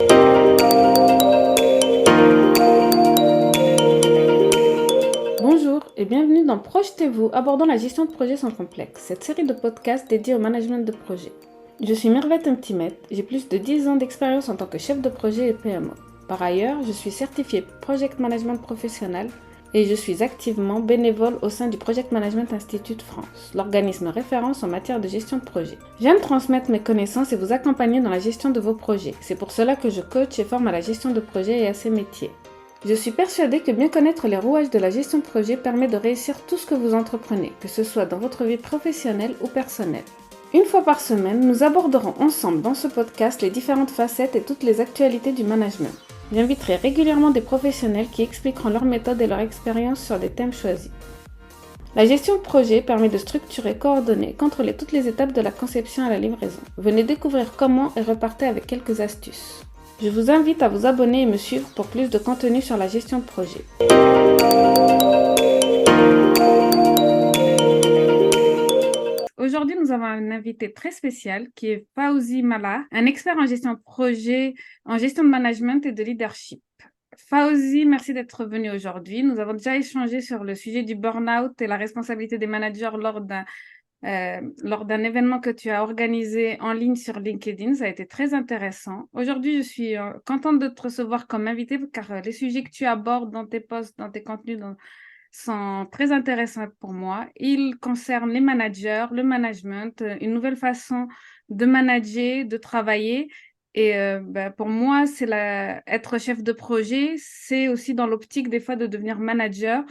Bonjour et bienvenue dans Projetez-vous, abordant la gestion de projet sans complexe, cette série de podcasts dédiée au management de projet. Je suis Mervette Mtimet, j'ai plus de 10 ans d'expérience en tant que chef de projet et PMO. Par ailleurs, je suis certifiée Project Management Professionnel et je suis activement bénévole au sein du Project Management Institute France, l'organisme référence en matière de gestion de projet. J'aime transmettre mes connaissances et vous accompagner dans la gestion de vos projets. C'est pour cela que je coach et forme à la gestion de projet et à ses métiers. Je suis persuadée que bien connaître les rouages de la gestion de projet permet de réussir tout ce que vous entreprenez, que ce soit dans votre vie professionnelle ou personnelle. Une fois par semaine, nous aborderons ensemble dans ce podcast les différentes facettes et toutes les actualités du management. J'inviterai régulièrement des professionnels qui expliqueront leurs méthodes et leur expérience sur des thèmes choisis. La gestion de projet permet de structurer, coordonner, contrôler toutes les étapes de la conception à la livraison. Venez découvrir comment et repartez avec quelques astuces. Je vous invite à vous abonner et me suivre pour plus de contenu sur la gestion de projet. Aujourd'hui, nous avons un invité très spécial qui est Fawzi Mala, un expert en gestion de projet, en gestion de management et de leadership. Fawzi, merci d'être venu aujourd'hui. Nous avons déjà échangé sur le sujet du burn-out et la responsabilité des managers lors d'un événement que tu as organisé en ligne sur LinkedIn. Ça a été très intéressant. Aujourd'hui, je suis contente de te recevoir comme invité car les sujets que tu abordes dans tes posts, dans tes contenus sont très intéressants pour moi. Ils concernent les managers, le management, une nouvelle façon de manager, de travailler. Et pour moi, être chef de projet, c'est aussi dans l'optique des fois de devenir manager.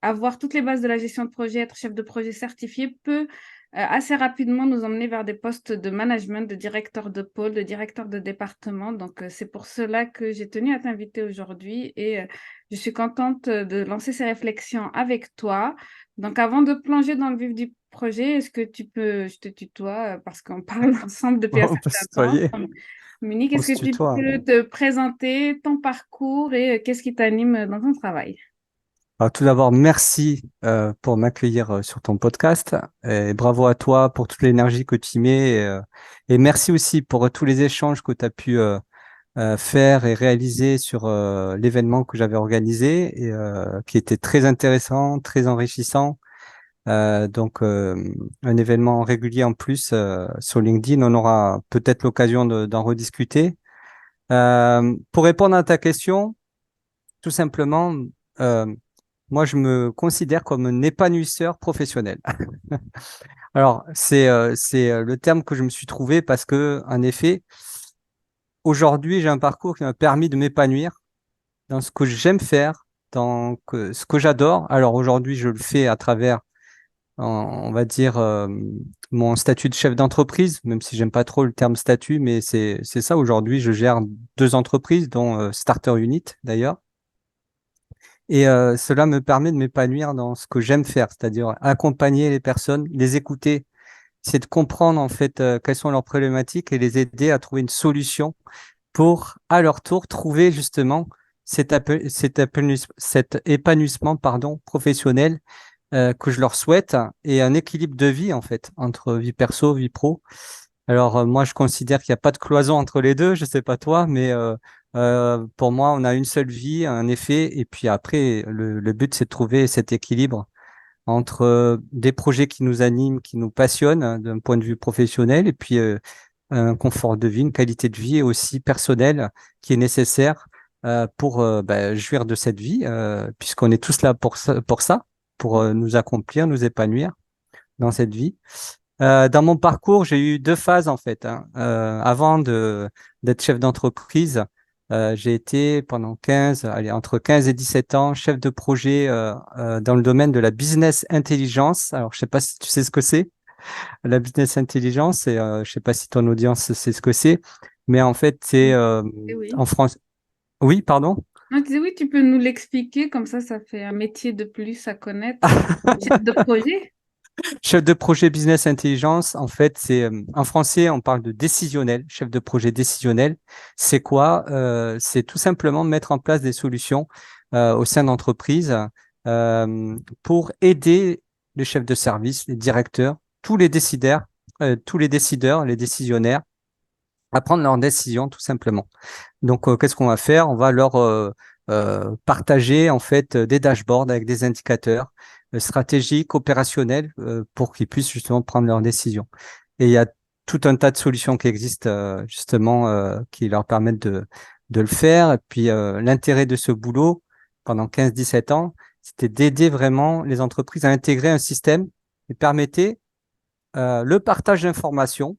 Avoir toutes les bases de la gestion de projet, être chef de projet certifié peut assez rapidement nous emmener vers des postes de management, de directeur de pôle, de directeur de département. Donc, c'est pour cela que j'ai tenu à t'inviter aujourd'hui et je suis contente de lancer ces réflexions avec toi. Donc, avant de plonger dans le vif du projet, est-ce que je te tutoie parce qu'on parle ensemble depuis un On peut certain se temps. tutoyer, Monique, on est-ce se que tu tutoie. peux te présenter ton parcours et qu'est-ce qui t'anime dans ton travail? Alors, tout d'abord, merci pour m'accueillir sur ton podcast et bravo à toi pour toute l'énergie que tu y mets et merci aussi pour tous les échanges que tu as pu faire et réaliser sur l'événement que j'avais organisé et qui était très intéressant, très enrichissant. Un événement régulier en plus sur LinkedIn, on aura peut-être l'occasion d'en rediscuter. Pour répondre à ta question, tout simplement, euh, moi, je me considère comme un épanouisseur professionnel. Alors, c'est le terme que je me suis trouvé parce que, en effet, aujourd'hui, j'ai un parcours qui m'a permis de m'épanouir dans ce que j'aime faire, ce que j'adore. Alors, aujourd'hui, je le fais à travers, on va dire, mon statut de chef d'entreprise, même si j'aime pas trop le terme statut, mais c'est ça. Aujourd'hui, je gère deux entreprises, dont Starter Unit, d'ailleurs. Et cela me permet de m'épanouir dans ce que j'aime faire, c'est-à-dire accompagner les personnes, les écouter, c'est de comprendre en fait quelles sont leurs problématiques et les aider à trouver une solution pour, à leur tour, trouver justement cet épanouissement pardon, professionnel que je leur souhaite et un équilibre de vie en fait entre vie perso, vie pro. Alors, moi, je considère qu'il n'y a pas de cloison entre les deux. Je sais pas toi, mais pour moi, on a une seule vie, un effet. Et puis après, le but, c'est de trouver cet équilibre entre des projets qui nous animent, qui nous passionnent hein, d'un point de vue professionnel, et puis un confort de vie, une qualité de vie aussi personnelle qui est nécessaire pour jouir de cette vie, puisqu'on est tous là pour nous accomplir, nous épanouir dans cette vie. Dans mon parcours, j'ai eu deux phases en fait, hein. Avant d'être chef d'entreprise, j'ai été pendant entre 15 et 17 ans, chef de projet dans le domaine de la business intelligence. Alors, je sais pas si tu sais ce que c'est, la business intelligence, et je sais pas si ton audience sait ce que c'est, mais en fait, c'est Eh oui. en France. Oui, pardon. Non, tu disais oui, tu peux nous l'expliquer, comme ça fait un métier de plus à connaître. Chef de projet? Chef de projet business intelligence, en fait, c'est en français, on parle de décisionnel, chef de projet décisionnel. C'est quoi? C'est tout simplement mettre en place des solutions au sein d'entreprises pour aider les chefs de service, les directeurs, tous les décideurs, les décisionnaires à prendre leurs décisions, tout simplement. Donc, qu'est-ce qu'on va faire? On va leur partager en fait des dashboards avec des indicateurs stratégiques, opérationnels, pour qu'ils puissent justement prendre leurs décisions. Et il y a tout un tas de solutions qui existent justement qui leur permettent de le faire. Et puis, l'intérêt de ce boulot pendant 15-17 ans, c'était d'aider vraiment les entreprises à intégrer un système qui permettait le partage d'informations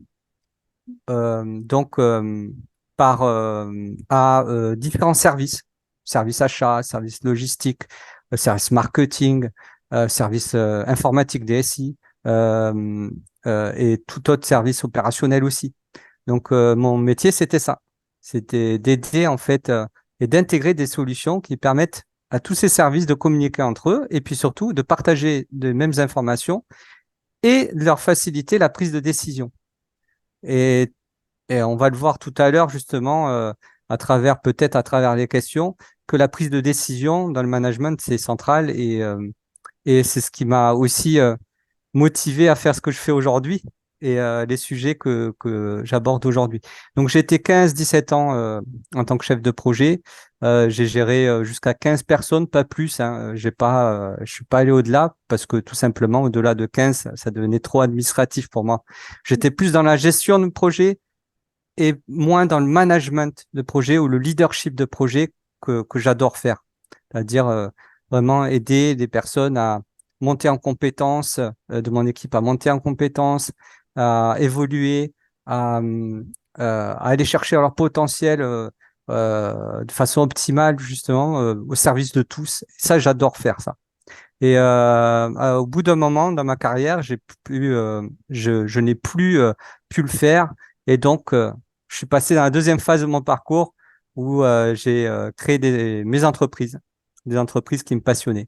donc par à différents services, services achats, services logistiques, services marketing, services informatiques DSI et tout autre service opérationnel aussi. Donc mon métier c'était ça, c'était d'aider en fait et d'intégrer des solutions qui permettent à tous ces services de communiquer entre eux et puis surtout de partager les mêmes informations et de leur faciliter la prise de décision. Et et on va le voir tout à l'heure, justement, peut-être à travers les questions, que la prise de décision dans le management, c'est central et c'est ce qui m'a aussi motivé à faire ce que je fais aujourd'hui et les sujets que j'aborde aujourd'hui. Donc, j'ai été 15-17 ans en tant que chef de projet. J'ai géré jusqu'à 15 personnes, pas plus. Hein. Je suis pas allé au-delà parce que tout simplement, au-delà de 15, ça devenait trop administratif pour moi. J'étais plus dans la gestion de projet et moins dans le management de projet ou le leadership de projet que j'adore faire. C'est-à-dire vraiment aider des personnes à monter en compétences, de mon équipe à monter en compétences, à évoluer, à aller chercher leur potentiel de façon optimale, justement, au service de tous. Ça, j'adore faire ça. Et au bout d'un moment dans ma carrière, je n'ai plus pu le faire. Et donc, je suis passé dans la deuxième phase de mon parcours où j'ai créé mes entreprises, des entreprises qui me passionnaient,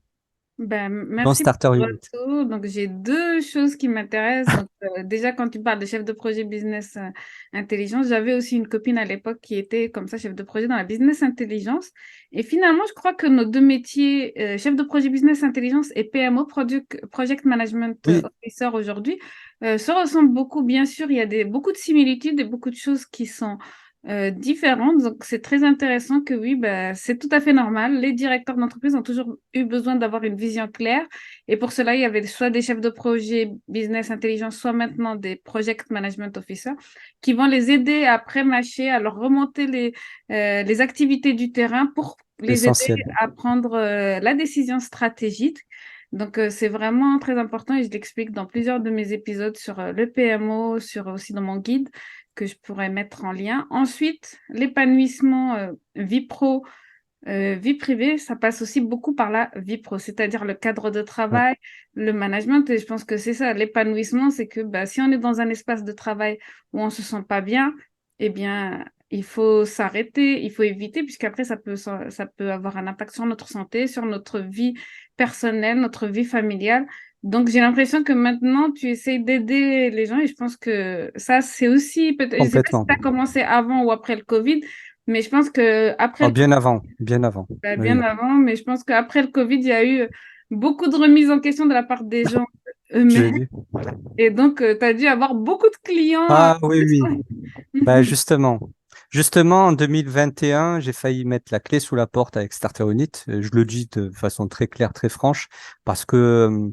Ben, dont merci Starter pour le Unit. retour. Donc, j'ai deux choses qui m'intéressent. Donc, déjà, quand tu parles de chef de projet business intelligence, j'avais aussi une copine à l'époque qui était comme ça, chef de projet dans la business intelligence. Et finalement, je crois que nos deux métiers, chef de projet business intelligence et PMO, Project Management Oui, Officer aujourd'hui, se ressemblent beaucoup. Bien sûr, il y a beaucoup de similitudes et beaucoup de choses qui sont différentes. Donc, c'est très intéressant que oui, bah, c'est tout à fait normal. Les directeurs d'entreprise ont toujours eu besoin d'avoir une vision claire. Et pour cela, il y avait soit des chefs de projet business intelligence, soit maintenant des project management officers qui vont les aider à pré-mâcher, à leur remonter les activités du terrain pour les aider essentiel. à prendre la décision stratégique. Donc, c'est vraiment très important et je l'explique dans plusieurs de mes épisodes sur le PMO, sur aussi dans mon guide que je pourrais mettre en lien. Ensuite, l'épanouissement vie pro, vie privée, ça passe aussi beaucoup par la vie pro, c'est-à-dire le cadre de Ouais, travail, le management. Et je pense que c'est ça, l'épanouissement, c'est que bah, si on est dans un espace de travail où on ne se sent pas bien, eh bien, il faut s'arrêter, il faut éviter, puisqu'après, ça peut avoir un impact sur notre santé, sur notre vie personnelle, notre vie familiale. Donc, j'ai l'impression que maintenant, tu essayes d'aider les gens et je pense que ça, c'est aussi, peut-être, je ne sais pas si complètement. tu as commencé avant ou après le Covid, mais je pense que après Oh, le Covid, bien avant, bien avant. bien Oui, avant, mais je pense qu'après le Covid, il y a eu beaucoup de remises en question de la part des gens j'ai eux-mêmes. vu. Et donc, tu as dû avoir beaucoup de clients. Ah oui, oui. Bah justement. Justement, en 2021, j'ai failli mettre la clé sous la porte avec Starter Unit. Je le dis de façon très claire, très franche, parce que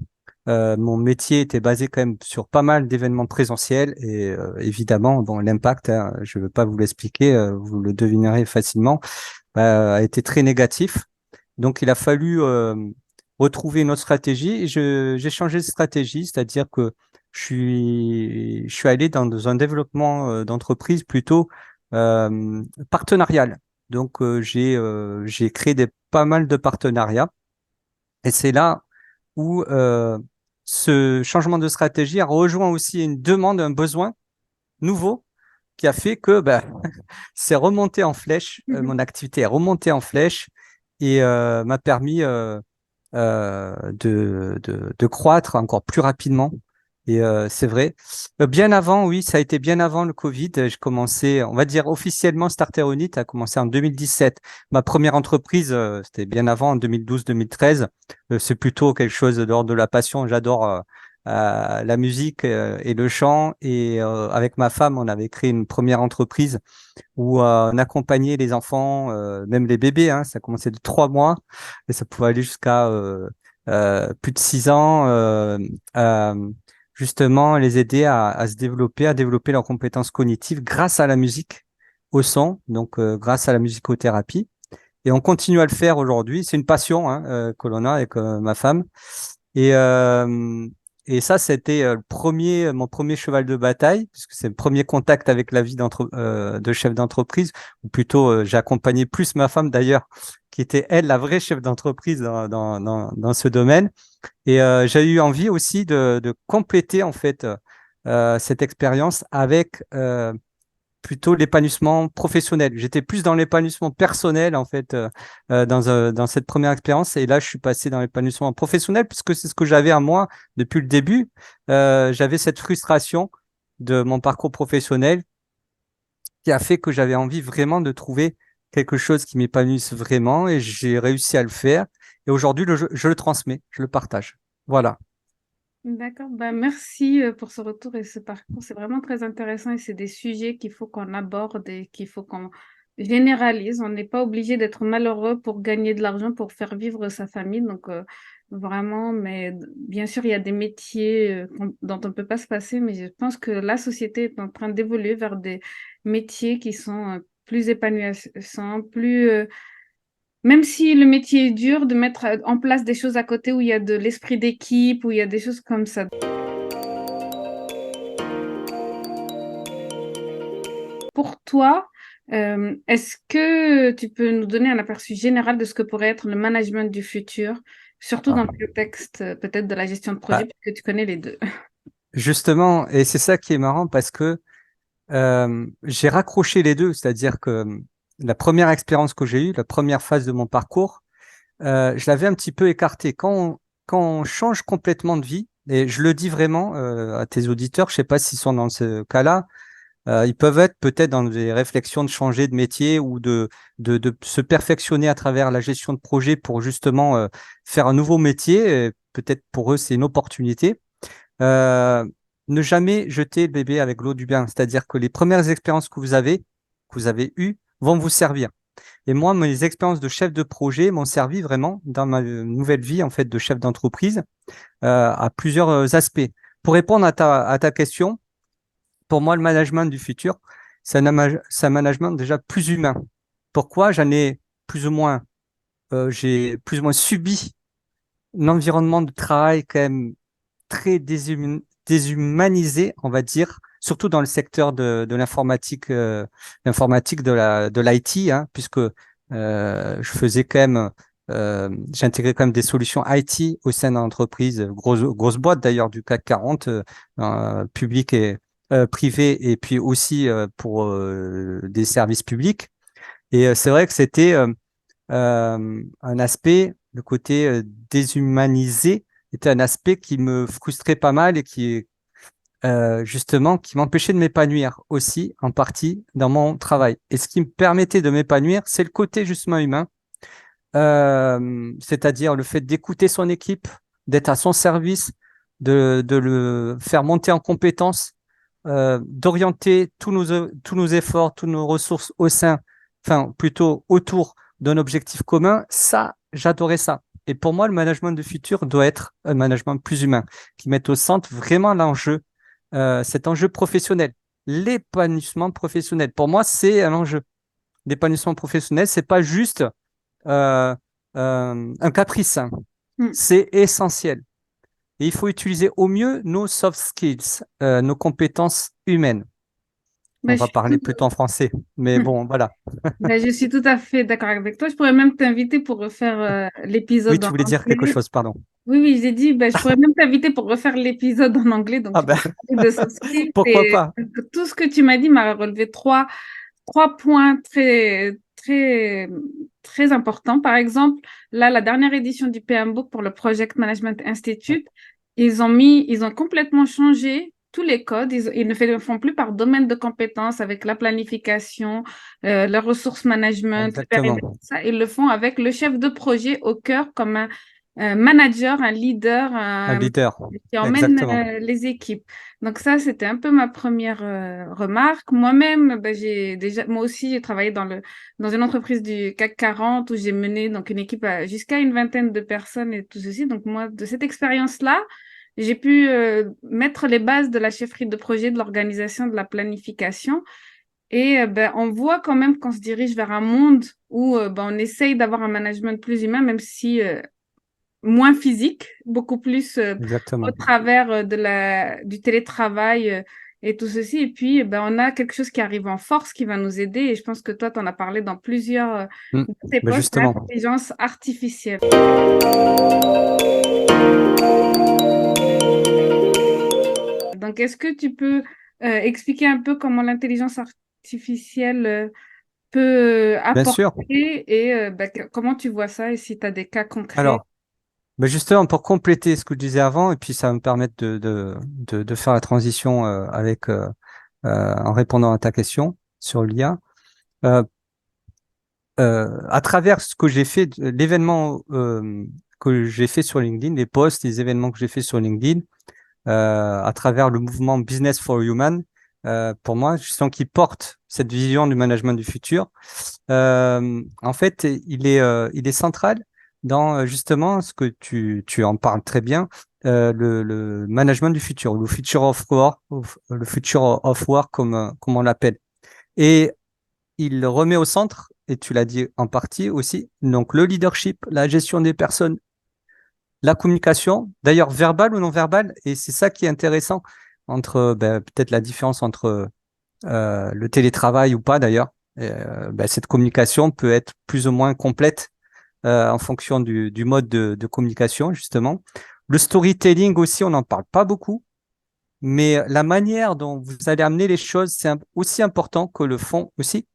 mon métier était basé quand même sur pas mal d'événements présentiels et évidemment, bon, l'impact, hein, je ne veux pas vous l'expliquer, vous le devinerez facilement, a été très négatif. Donc, il a fallu retrouver une autre stratégie et j'ai changé de stratégie, c'est-à-dire que je suis allé dans un développement d'entreprise plutôt partenarial. Donc, j'ai créé pas mal de partenariats et c'est là où ce changement de stratégie a rejoint aussi une demande, un besoin nouveau qui a fait que c'est remonté en flèche, mon activité est remontée en flèche et m'a permis de croître encore plus rapidement. Et c'est vrai. Bien avant, oui, ça a été bien avant le Covid. Je commençais, on va dire officiellement, Starter Unit a commencé en 2017. Ma première entreprise, c'était bien avant, en 2012-2013. C'est plutôt quelque chose d'ordre de la passion. J'adore la musique et le chant. Et avec ma femme, on avait créé une première entreprise où on accompagnait les enfants, même les bébés, hein, ça commençait de 3 mois et ça pouvait aller jusqu'à plus de 6 ans, justement les aider à se développer, à développer leurs compétences cognitives grâce à la musique, au son, donc grâce à la musicothérapie. Et on continue à le faire aujourd'hui. C'est une passion hein, que l'on a avec ma femme. Et, euh, et ça, c'était mon premier cheval de bataille, puisque c'est le premier contact avec la vie de chef d'entreprise, ou plutôt j'ai accompagné plus ma femme d'ailleurs, qui était elle la vraie chef d'entreprise dans ce domaine. Et j'ai eu envie aussi de compléter en fait cette expérience avec plutôt l'épanouissement professionnel. J'étais plus dans l'épanouissement personnel, en fait, dans cette première expérience. Et là, je suis passé dans l'épanouissement professionnel, puisque c'est ce que j'avais à moi depuis le début. J'avais cette frustration de mon parcours professionnel qui a fait que j'avais envie vraiment de trouver quelque chose qui m'épanouisse vraiment. Et j'ai réussi à le faire. Et aujourd'hui, je le transmets, je le partage. Voilà. D'accord, bah merci pour ce retour et ce parcours. C'est vraiment très intéressant et c'est des sujets qu'il faut qu'on aborde et qu'il faut qu'on généralise. On n'est pas obligé d'être malheureux pour gagner de l'argent, pour faire vivre sa famille. Donc, vraiment, mais bien sûr, il y a des métiers dont on ne peut pas se passer, mais je pense que la société est en train d'évoluer vers des métiers qui sont plus épanouissants, plus même si le métier est dur, de mettre en place des choses à côté où il y a de l'esprit d'équipe, où il y a des choses comme ça. Pour toi, est-ce que tu peux nous donner un aperçu général de ce que pourrait être le management du futur, surtout Ah. dans le contexte peut-être de la gestion de projet, Bah, puisque tu connais les deux. justement, et c'est ça qui est marrant parce que j'ai raccroché les deux, c'est-à-dire que la première expérience que j'ai eue, la première phase de mon parcours, je l'avais un petit peu écarté. Quand on change complètement de vie, et je le dis vraiment à tes auditeurs, je sais pas s'ils sont dans ce cas-là, ils peuvent être peut-être dans des réflexions de changer de métier ou de se perfectionner à travers la gestion de projet pour justement faire un nouveau métier. Et peut-être pour eux, c'est une opportunité. Euh, Ne jamais jeter le bébé avec l'eau du bain, c'est-à-dire que les premières expériences que vous avez eues, vont vous servir. Et moi, mes expériences de chef de projet m'ont servi vraiment dans ma nouvelle vie en fait de chef d'entreprise à plusieurs aspects. Pour répondre à ta question, pour moi, le management du futur, c'est un management déjà plus humain. Pourquoi? J'ai plus ou moins subi un environnement de travail quand même très déshumanisé, on va dire, surtout dans le secteur de l'informatique de l'IT, hein, puisque je faisais quand même, j'intégrais quand même des solutions IT au sein d'entreprises, grosse boîte d'ailleurs du CAC 40, public et privé, et puis aussi pour des services publics. Et c'est vrai que c'était un aspect, le côté déshumanisé, était un aspect qui me frustrait pas mal et justement, qui m'empêchait de m'épanouir aussi, en partie, dans mon travail. Et ce qui me permettait de m'épanouir, c'est le côté justement humain, c'est-à-dire le fait d'écouter son équipe, d'être à son service, de le faire monter en compétences, d'orienter tous nos efforts, toutes nos ressources au sein, enfin plutôt autour d'un objectif commun. Ça, j'adorais ça. Et pour moi, le management du futur doit être un management plus humain, qui mette au centre vraiment l'enjeu, cet enjeu professionnel, l'épanouissement professionnel. Pour moi, c'est un enjeu. L'épanouissement professionnel, c'est pas juste euh, un caprice, hein. Hmm. C'est essentiel. Et il faut utiliser au mieux nos soft skills, nos compétences humaines. On Ben, je va suis parler tout... plutôt en français, mais bon, voilà. ben, je suis tout à fait d'accord avec toi. Je pourrais même t'inviter pour refaire Oui, l'épisode tu en voulais dire quelque anglais. chose, pardon. Oui, oui, j'ai dit, ben, je pourrais même t'inviter pour refaire l'épisode en anglais, donc Ah tu ben, peux parler de soft skills. pourquoi Et pas? tout ce que tu m'as dit m'a relevé trois points très importants. Par exemple, là, la dernière édition du PM Book pour le Project Management Institute, ils ont complètement changé tous les codes. Ils ne font plus par domaine de compétences avec la planification, le ressources management, le périmètre, Exactement. ça. Ils le font avec le chef de projet au cœur comme un manager, un leader, Un leader, qui emmène exactement. les équipes. Donc ça, c'était un peu ma première remarque. Moi-même, ben, moi aussi, j'ai travaillé dans une entreprise du CAC 40 où j'ai mené donc une équipe jusqu'à une vingtaine de personnes et tout ceci. Donc moi, de cette expérience-là, j'ai pu mettre les bases de la chefferie de projet, de l'organisation, de la planification. Et ben, on voit quand même qu'on se dirige vers un monde où ben, on essaye d'avoir un management plus humain, même si moins physique, beaucoup plus au Exactement. travers du télétravail et tout ceci. Et puis, ben, on a quelque chose qui arrive en force qui va nous aider. Et je pense que toi, tu en as parlé dans plusieurs Mm. de tes Ben postes, justement, l'intelligence artificielle. Donc, est-ce que tu peux expliquer un peu comment l'intelligence artificielle peut bien sûr. apporter et ben, comment tu vois ça et si tu as des cas concrets? Alors, ben justement, pour compléter ce que je disais avant, et puis ça va me permettre de faire la transition en répondant à ta question sur l'IA. Euh, à travers ce que j'ai fait, l'événement que j'ai fait sur LinkedIn, les posts, les événements que j'ai fait sur LinkedIn, à travers le mouvement Business for Human, pour moi, je sens qu'il porte cette vision du management du futur. En fait, il est central dans justement ce que tu en parles très bien, le management du futur, le future of work, le future of work comme on l'appelle. Et il remet au centre, et tu l'as dit en partie aussi, donc le leadership, la gestion des personnes, la communication, d'ailleurs verbale ou non verbale, et c'est ça qui est intéressant entre ben, peut-être la différence entre le télétravail ou pas d'ailleurs. Ben, cette communication peut être plus ou moins complète en fonction du mode de communication, justement. Le storytelling aussi, on n'en parle pas beaucoup, mais la manière dont vous allez amener les choses, c'est aussi important que le fond aussi,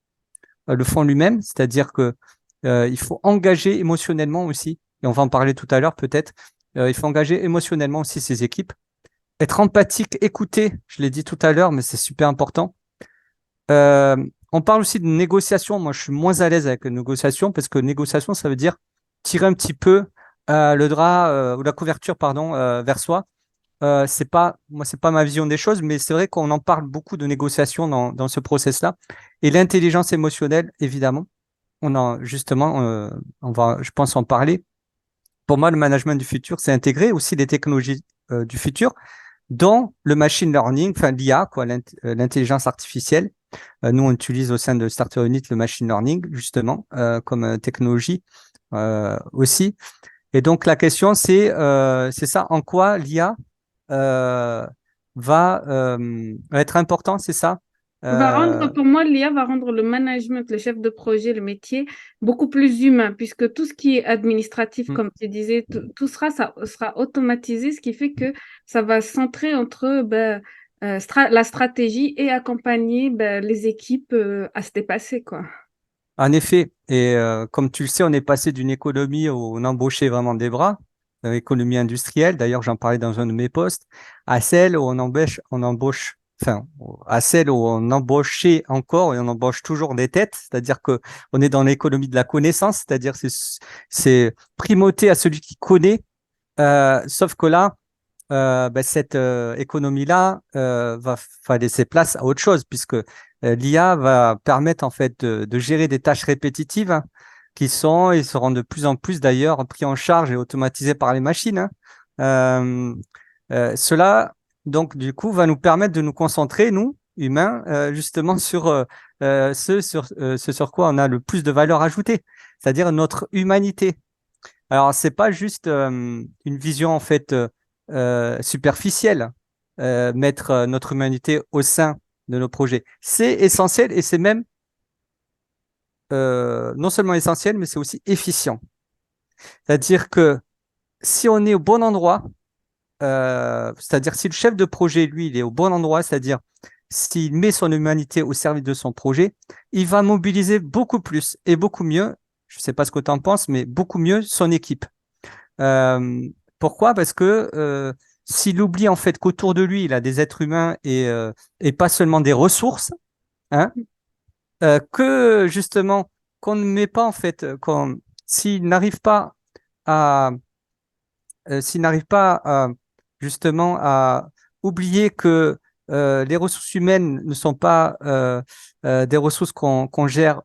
le fond lui-même, c'est-à-dire que il faut engager émotionnellement aussi, et on va en parler tout à l'heure peut-être, il faut engager émotionnellement aussi ses équipes, être empathique, écouter, je l'ai dit tout à l'heure, mais c'est super important. Euh, on parle aussi de négociation. Moi, je suis moins à l'aise avec les négociations parce que négociation, ça veut dire tirer un petit peu le drap ou la couverture, pardon, vers soi. Moi, c'est pas ma vision des choses, mais c'est vrai qu'on en parle beaucoup de négociation dans ce process-là. Et l'intelligence émotionnelle, évidemment, justement, on va, je pense, en parler. Pour moi, le management du futur, c'est intégrer aussi les technologies du futur dans le machine learning, enfin l'IA, quoi, l'intelligence artificielle. Nous, on utilise au sein de Starter Unit le machine learning, justement, comme technologie aussi. Et donc, la question, c'est ça, en quoi l'IA euh, va être important, c'est ça? Euh, Pour moi, l'IA va rendre le management, le chef de projet, le métier beaucoup plus humain, puisque tout ce qui est administratif, hmm. comme tu disais, tout ça sera automatisé, ce qui fait que ça va se centrer entre ben, la stratégie et accompagner ben, les équipes à se dépasser, quoi. En effet, et comme tu le sais, on est passé d'une économie où on embauchait vraiment des bras, économie industrielle, d'ailleurs j'en parlais dans un de mes posts, à celle où enfin, à celle où on embauchait encore et on embauche toujours des têtes, c'est-à-dire que on est dans l'économie de la connaissance, c'est-à-dire c'est primauté à celui qui connaît, sauf que là, ben, cette économie-là va laisser place à autre chose, puisque l'IA va permettre en fait de gérer des tâches répétitives hein, ils seront de plus en plus d'ailleurs pris en charge et automatisés par les machines. Hein. Euh, cela, donc, du coup, va nous permettre de nous concentrer, nous, humains, justement ce sur quoi on a le plus de valeur ajoutée, c'est-à-dire notre humanité. Alors, c'est pas juste une vision en fait superficielle, mettre notre humanité au sein de nos projets. C'est essentiel et c'est même non seulement essentiel, mais c'est aussi efficient. C'est-à-dire que si on est au bon endroit, c'est-à-dire si le chef de projet, lui, il est au bon endroit, c'est-à-dire s'il met son humanité au service de son projet, il va mobiliser beaucoup plus et beaucoup mieux, je ne sais pas ce que tu en penses, mais beaucoup mieux son équipe. Euh, Pourquoi? Parce que s'il oublie en fait qu'autour de lui, il a des êtres humains et pas seulement des ressources, hein, que justement qu'on ne met pas en fait, s'il n'arrive pas à s'il n'arrive pas justement à oublier que les ressources humaines ne sont pas des ressources qu'on gère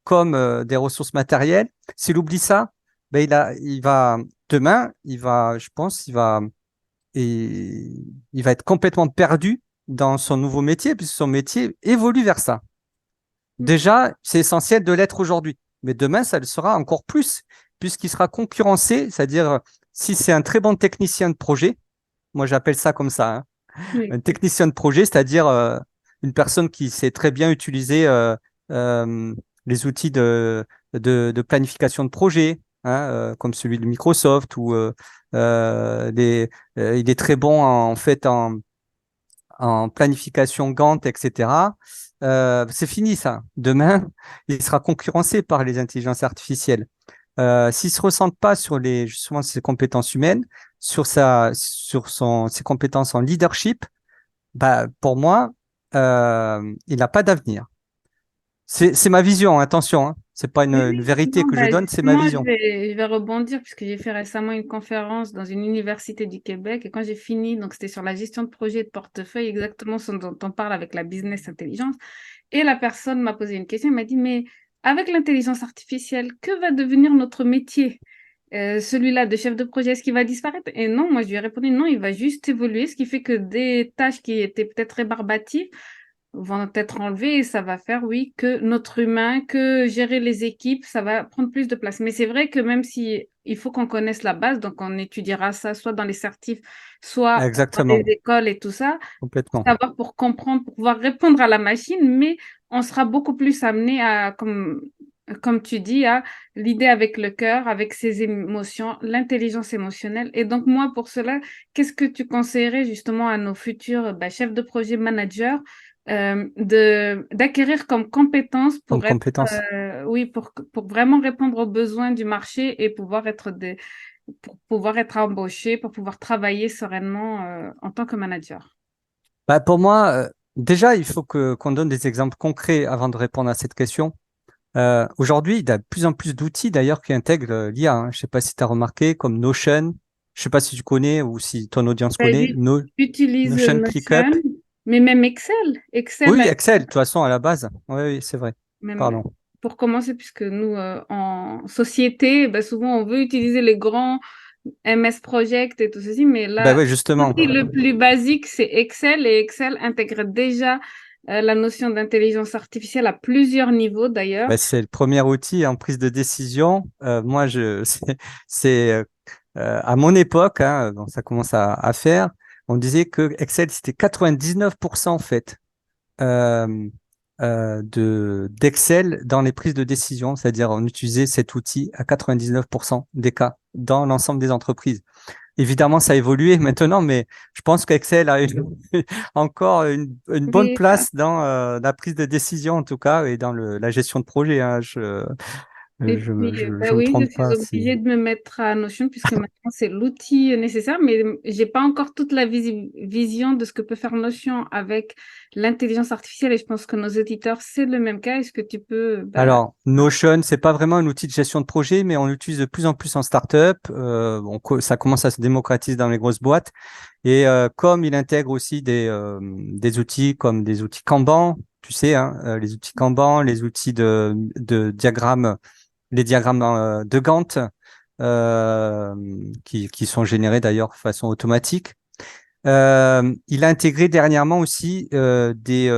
comme des ressources matérielles, s'il oublie ça, ben il va demain, je pense, il va être complètement perdu dans son nouveau métier, puisque son métier évolue vers ça. Déjà, c'est essentiel de l'être aujourd'hui, mais demain, ça le sera encore plus, puisqu'il sera concurrencé, c'est-à-dire si c'est un très bon technicien de projet, moi j'appelle ça comme ça, hein, Oui. un technicien de projet, c'est-à-dire une personne qui sait très bien utiliser les outils de planification de projet, hein, comme celui de Microsoft, ou il est très bon en fait en planification Gantt, etc. C'est fini ça. Demain, il sera concurrencé par les intelligences artificielles. S'il ne se ressent pas sur justement ses compétences humaines, ses compétences en leadership, bah, pour moi, il n'a pas d'avenir. C'est ma vision, attention, hein. C'est pas Oui, une oui. vérité Non, que je bah, donne, c'est ma justement, vision. je vais rebondir puisque j'ai fait récemment une conférence dans une université du Québec et quand j'ai fini, donc c'était sur la gestion de projet et de portefeuille, exactement ce dont on parle avec la business intelligence. Et la personne m'a posé une question, elle m'a dit, mais avec l'intelligence artificielle, que va devenir notre métier? Celui-là de chef de projet, est-ce qu'il va disparaître? Et non, moi je lui ai répondu, non, il va juste évoluer, ce qui fait que des tâches qui étaient peut-être rébarbatives, vont être enlevés et ça va faire, oui, que notre humain, que gérer les équipes, ça va prendre plus de place. Mais c'est vrai que même si il faut qu'on connaisse la base, donc on étudiera ça soit dans les certifs, soit dans les Exactement, écoles et tout ça, pour complètement. savoir, pour comprendre, pour pouvoir répondre à la machine, mais on sera beaucoup plus amené à, comme tu dis, à l'idée avec le cœur, avec ses émotions, l'intelligence émotionnelle. Et donc, moi, pour cela, qu'est-ce que tu conseillerais justement à nos futurs chefs de projet, managers? D'acquérir comme compétence Comme pour être, compétence. oui, pour vraiment répondre aux besoins du marché et pour pouvoir être embauché, pour pouvoir travailler sereinement en tant que manager. Bah, pour moi, déjà, il faut qu'on donne des exemples concrets avant de répondre à cette question. Aujourd'hui, il y a de plus en plus d'outils d'ailleurs qui intègrent l'IA, hein. Je ne sais pas si tu as remarqué, comme Notion. Je ne sais pas si tu connais ou si ton audience connaît. J'utilise Notion, ClickUp. Notion, mais même Excel. Oui, Excel, de toute façon, à la base. Oui, oui, c'est vrai. Même Pardon. pour commencer, puisque nous, en société, souvent, on veut utiliser les grands MS Project et tout ceci, mais Ben là, oui, justement. l'outil le plus basique, c'est Excel, et Excel intègre déjà la notion d'intelligence artificielle à plusieurs niveaux d'ailleurs. Ben, c'est le premier outil en prise de décision. Moi, c'est à mon époque, hein, bon, ça commence à faire, on disait que Excel, c'était 99% en fait. euh, d'Excel dans les prises de décision, c'est-à-dire on utilisait cet outil à 99% des cas dans l'ensemble des entreprises. Évidemment, ça a évolué maintenant, mais je pense qu'Excel a encore une bonne Oui, place dans la prise de décision, en tout cas, et dans la gestion de projet, hein. et puis, Je me oui, je trompe suis pas. Si... obligée de me mettre à Notion puisque maintenant c'est l'outil nécessaire, mais j'ai pas encore toute la vision de ce que peut faire Notion avec l'intelligence artificielle et je pense que nos auditeurs, c'est le même cas. Est-ce que tu peux, Alors, Notion, c'est pas vraiment un outil de gestion de projet, mais on l'utilise de plus en plus en startup. Ça commence à se démocratiser dans les grosses boîtes. Et comme il intègre aussi des outils comme des outils Kanban, tu sais, hein, les outils Kanban, les outils de diagrammes, les diagrammes de Gantt, euh, qui sont générés d'ailleurs de façon automatique. Il a intégré dernièrement aussi des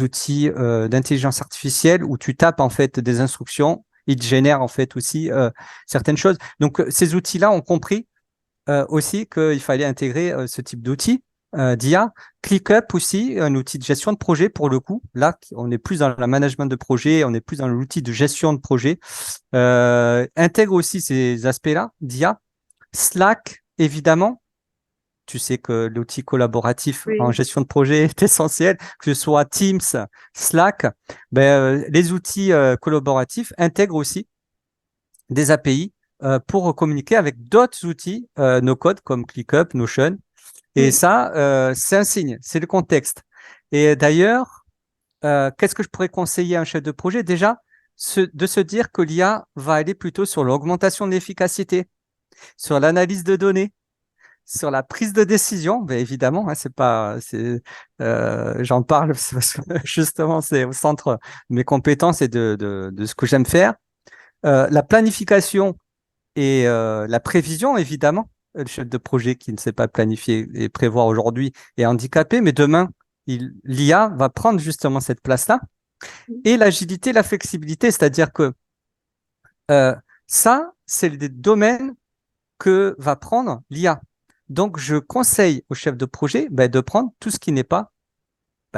outils d'intelligence artificielle où tu tapes en fait des instructions, il te génère en fait aussi certaines choses. Donc ces outils-là ont compris aussi qu'il fallait intégrer ce type d'outils d'IA. ClickUp aussi, un outil de gestion de projet pour le coup. Là, on est plus dans le management de projet, on est plus dans l'outil de gestion de projet. Intègre aussi ces aspects-là d'IA. Slack, évidemment. Tu sais que l'outil collaboratif en oui, gestion de projet est essentiel, que ce soit Teams, Slack. Les outils collaboratifs intègrent aussi des API pour communiquer avec d'autres outils no-code comme ClickUp, Notion. Et oui, ça, c'est un signe, c'est le contexte. Et d'ailleurs, qu'est-ce que je pourrais conseiller à un chef de projet? Déjà, de se dire que l'IA va aller plutôt sur l'augmentation de l'efficacité. sur l'analyse de données, sur la prise de décision. Ben évidemment, hein, c'est pas, j'en parle parce que justement, c'est au centre de mes compétences et de ce que j'aime faire. La planification et la prévision, évidemment. Le chef de projet qui ne sait pas planifier et prévoir aujourd'hui est handicapé, mais demain, l'IA va prendre justement cette place-là. Et l'agilité, la flexibilité, c'est-à-dire que euh, ça, c'est des domaines que va prendre l'IA. Donc, je conseille au chef de projet de prendre tout ce qui n'est pas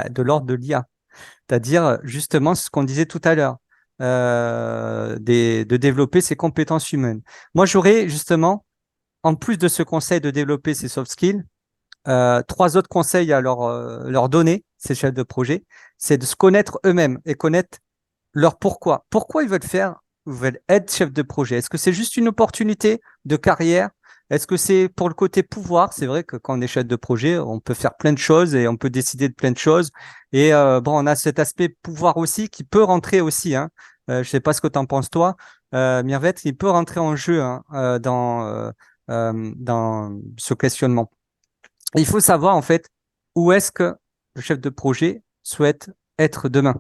de l'ordre de l'IA, c'est-à-dire justement ce qu'on disait tout à l'heure, de développer ses compétences humaines. Moi, j'aurais justement, en plus de ce conseil de développer ses soft skills, trois autres conseils à leur donner, ces chefs de projet, c'est de se connaître eux-mêmes et connaître leur pourquoi. Pourquoi ils veulent être chef de projet? Est-ce que c'est juste une opportunité de carrière? Est-ce que c'est pour le côté pouvoir? C'est vrai que quand on est chef de projet, on peut faire plein de choses et on peut décider de plein de choses. Et bon, on a cet aspect pouvoir aussi qui peut rentrer aussi, hein. Je ne sais pas ce que tu en penses toi, Mirvet, il peut rentrer en jeu, hein, dans ce questionnement. Il faut savoir en fait où est-ce que le chef de projet souhaite être demain.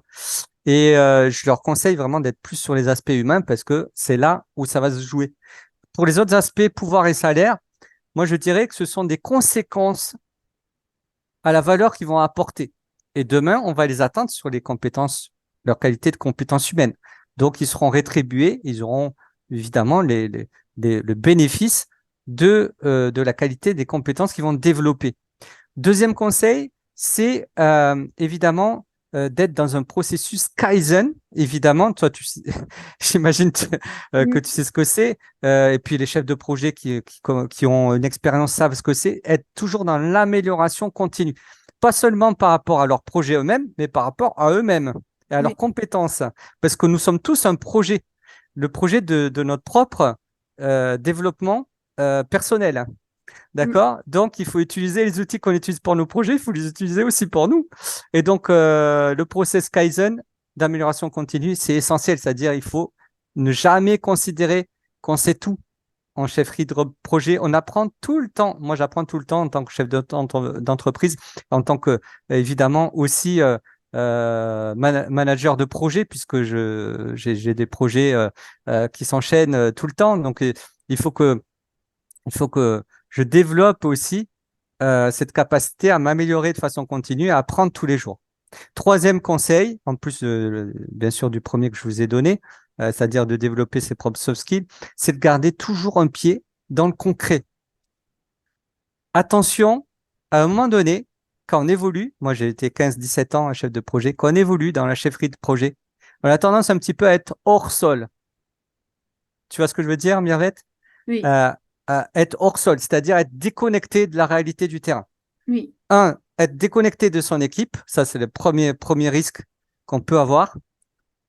Et je leur conseille vraiment d'être plus sur les aspects humains parce que c'est là où ça va se jouer. Pour les autres aspects, pouvoir et salaire, moi je dirais que ce sont des conséquences à la valeur qu'ils vont apporter. Et demain, on va les atteindre sur les compétences, leur qualité de compétences humaines. Donc, ils seront rétribués, ils auront évidemment le bénéfice de la qualité des compétences qu'ils vont développer. Deuxième conseil, c'est évidemment d'être dans un processus Kaizen. Évidemment, toi, j'imagine que tu sais ce que c'est. Et puis les chefs de projet qui ont une expérience savent ce que c'est. Être toujours dans l'amélioration continue. Pas seulement par rapport à leur projet eux-mêmes, mais par rapport à eux-mêmes et à leurs Oui. compétences. Parce que nous sommes tous un projet. Le projet de notre propre développement personnel. Mm. D'accord? Donc, il faut utiliser les outils qu'on utilise pour nos projets, il faut les utiliser aussi pour nous. Et donc, le process Kaizen d'amélioration continue, c'est essentiel. C'est-à-dire, il faut ne jamais considérer qu'on sait tout en chefferie de projet. On apprend tout le temps. Moi, j'apprends tout le temps en tant que chef d'entreprise, en tant que, évidemment, aussi manager de projet, puisque j'ai des projets qui s'enchaînent tout le temps. Donc, il faut que il faut que je développe aussi cette capacité à m'améliorer de façon continue, à apprendre tous les jours. Troisième conseil, en plus bien sûr du premier que je vous ai donné, c'est-à-dire de développer ses propres soft skills, c'est de garder toujours un pied dans le concret. Attention, à un moment donné, quand on évolue, moi j'ai été 15-17 ans chef de projet, quand on évolue dans la chefferie de projet, on a tendance un petit peu à être hors sol. Tu vois ce que je veux dire, Mirvette? Oui, euh, être hors sol, c'est-à-dire être déconnecté de la réalité du terrain. oui, Un, être déconnecté de son équipe, ça c'est le premier risque qu'on peut avoir.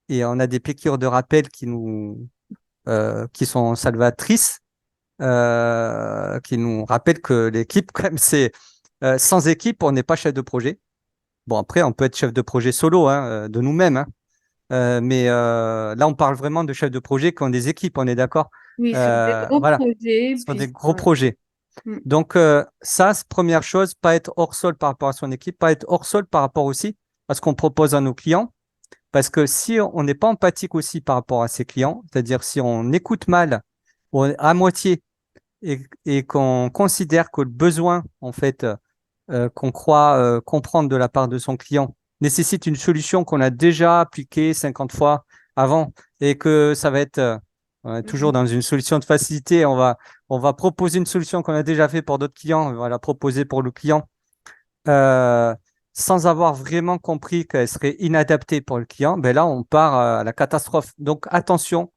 Et on a des piqûres de rappel qui sont salvatrices, qui nous rappellent que l'équipe, quand même, c'est sans équipe, on n'est pas chef de projet. Bon, après, on peut être chef de projet solo, hein, de nous-mêmes, hein. Mais là, on parle vraiment de chefs de projet qui ont des équipes, on est d'accord? oui, sur des gros Voilà, projets, ce sont puis des gros projets. Mm. Donc, ça, c'est première chose, pas être hors sol par rapport à son équipe, pas être hors sol par rapport aussi à ce qu'on propose à nos clients. Parce que si on n'est pas empathique aussi par rapport à ses clients, c'est-à-dire si on écoute mal ou à moitié et qu'on considère que le besoin, en fait, qu'on croit comprendre de la part de son client nécessite une solution qu'on a déjà appliquée 50 fois avant et que ça va être on est toujours Mhm. dans une solution de facilité. On va proposer une solution qu'on a déjà fait pour d'autres clients, on va la proposer pour le client euh, sans avoir vraiment compris qu'elle serait inadaptée pour le client. Ben là, on part à la catastrophe. Donc, attention,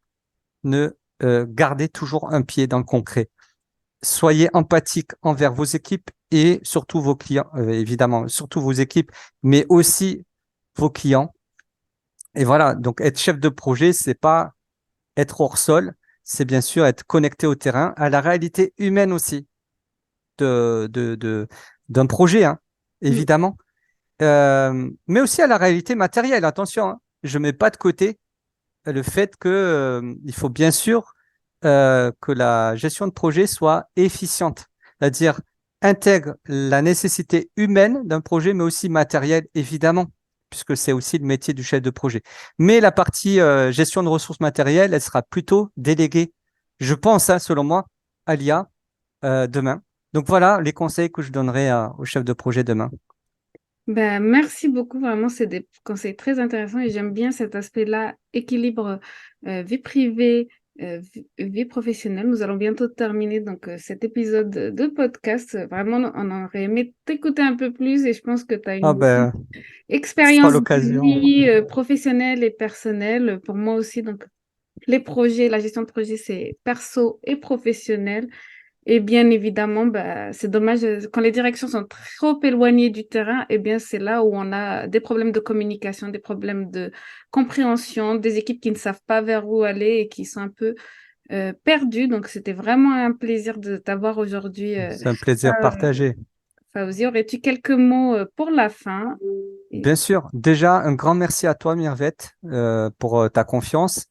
ne gardez toujours un pied dans le concret. Soyez empathique envers vos équipes et surtout vos clients, évidemment, surtout vos équipes, mais aussi vos clients. Et voilà, donc être chef de projet, c'est pas être hors sol, c'est bien sûr être connecté au terrain, à la réalité humaine aussi d'un projet, hein, Oui, évidemment, mais aussi à la réalité matérielle. Attention, hein, je mets pas de côté le fait que il faut bien sûr que la gestion de projet soit efficiente, c'est-à-dire intègre la nécessité humaine d'un projet, mais aussi matérielle, évidemment, puisque c'est aussi le métier du chef de projet. Mais la partie gestion de ressources matérielles, elle sera plutôt déléguée, je pense, selon moi, à l'IA demain. Donc voilà les conseils que je donnerai au chef de projet demain. Ben, merci beaucoup, vraiment, c'est des conseils très intéressants et j'aime bien cet aspect-là, équilibre vie privée, vie professionnelle. Nous allons bientôt terminer donc cet épisode de podcast. Vraiment, on aurait aimé t'écouter un peu plus et je pense que tu as Ah une ben, ce sera expérience de l'occasion. vie professionnelle et personnelle. Pour moi aussi, donc les projets, la gestion de projet, c'est perso et professionnel. Et bien évidemment, bah, c'est dommage, quand les directions sont trop éloignées du terrain, eh bien, c'est là où on a des problèmes de communication, des problèmes de compréhension, des équipes qui ne savent pas vers où aller et qui sont un peu perdues. Donc, c'était vraiment un plaisir de t'avoir aujourd'hui. C'est un plaisir partagé. Fawzi, aurais-tu quelques mots pour la fin? Bien sûr. Déjà, un grand merci à toi, Mirvette, pour ta confiance.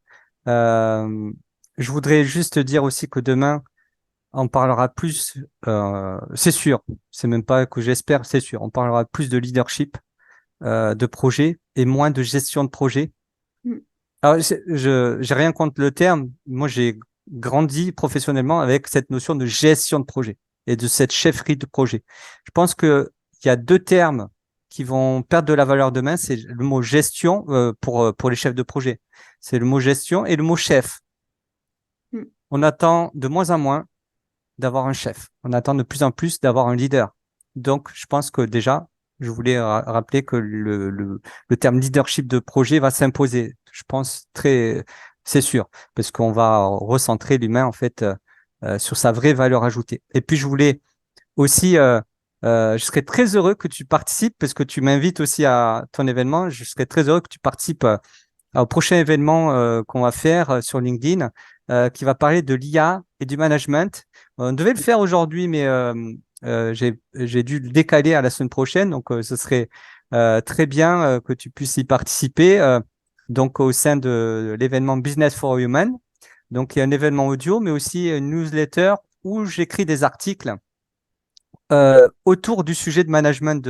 Euh, je voudrais juste dire aussi que demain, on parlera plus, c'est sûr, c'est même pas que j'espère, c'est sûr, on parlera plus de leadership, de projet et moins de gestion de projet. Mm. Alors, j'ai rien contre le terme. Moi, j'ai grandi professionnellement avec cette notion de gestion de projet et de cette chefferie de projet. Je pense que il y a deux termes qui vont perdre de la valeur demain. C'est le mot gestion pour les chefs de projet. C'est le mot gestion et le mot chef. Mm. On attend de moins en moins d'avoir un chef. On attend de plus en plus d'avoir un leader. Donc, je pense que déjà, je voulais rappeler que le terme leadership de projet va s'imposer. Je pense c'est sûr, parce qu'on va recentrer l'humain en fait sur sa vraie valeur ajoutée. Et puis, je voulais aussi, je serais très heureux que tu participes, parce que tu m'invites aussi à ton événement. Je serais très heureux que tu participes au prochain événement qu'on va faire sur LinkedIn, qui va parler de l'IA et du management. On devait le faire aujourd'hui, mais j'ai dû le décaler à la semaine prochaine. Donc, ce serait très bien que tu puisses y participer. Donc, au sein de l'événement Business for Human. Donc, il y a un événement audio, mais aussi une newsletter où j'écris des articles autour du sujet de management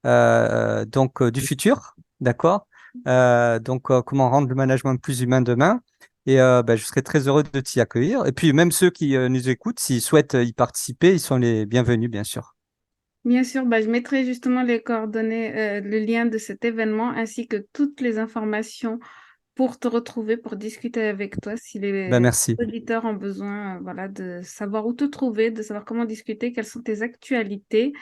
du futur, d'accord? Comment rendre le management plus humain demain? Et je serais très heureux de t'y accueillir. Et puis même ceux qui nous écoutent, s'ils souhaitent y participer, ils sont les bienvenus, bien sûr. Bien sûr, bah, je mettrai justement les coordonnées, le lien de cet événement ainsi que toutes les informations pour te retrouver, pour discuter avec toi si Ben les merci. auditeurs ont besoin, voilà, de savoir où te trouver, de savoir comment discuter, quelles sont tes actualités.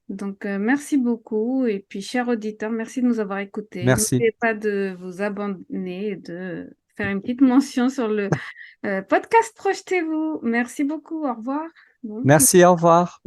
Donc, merci beaucoup. Et puis, chers auditeurs, merci de nous avoir écoutés. Merci. N'oubliez pas de vous abonner et de faire une petite mention sur le podcast Projetez-vous. Merci beaucoup. Au revoir. Bon. Merci, au revoir.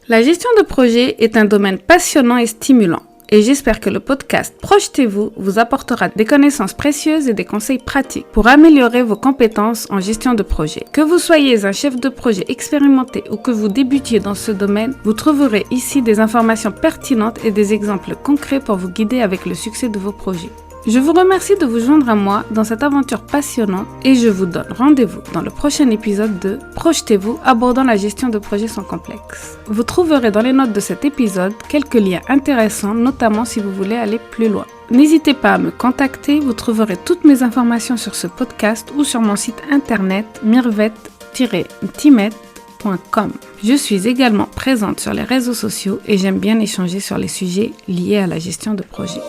La gestion de projet est un domaine passionnant et stimulant. Et j'espère que le podcast Projetez-vous vous apportera des connaissances précieuses et des conseils pratiques pour améliorer vos compétences en gestion de projet. Que vous soyez un chef de projet expérimenté ou que vous débutiez dans ce domaine, vous trouverez ici des informations pertinentes et des exemples concrets pour vous guider avec le succès de vos projets. Je vous remercie de vous joindre à moi dans cette aventure passionnante et je vous donne rendez-vous dans le prochain épisode de Projetez-vous abordant la gestion de projets sans complexe. Vous trouverez dans les notes de cet épisode quelques liens intéressants, notamment si vous voulez aller plus loin. N'hésitez pas à me contacter, vous trouverez toutes mes informations sur ce podcast ou sur mon site internet mirvet-timet.com. Je suis également présente sur les réseaux sociaux et j'aime bien échanger sur les sujets liés à la gestion de projet.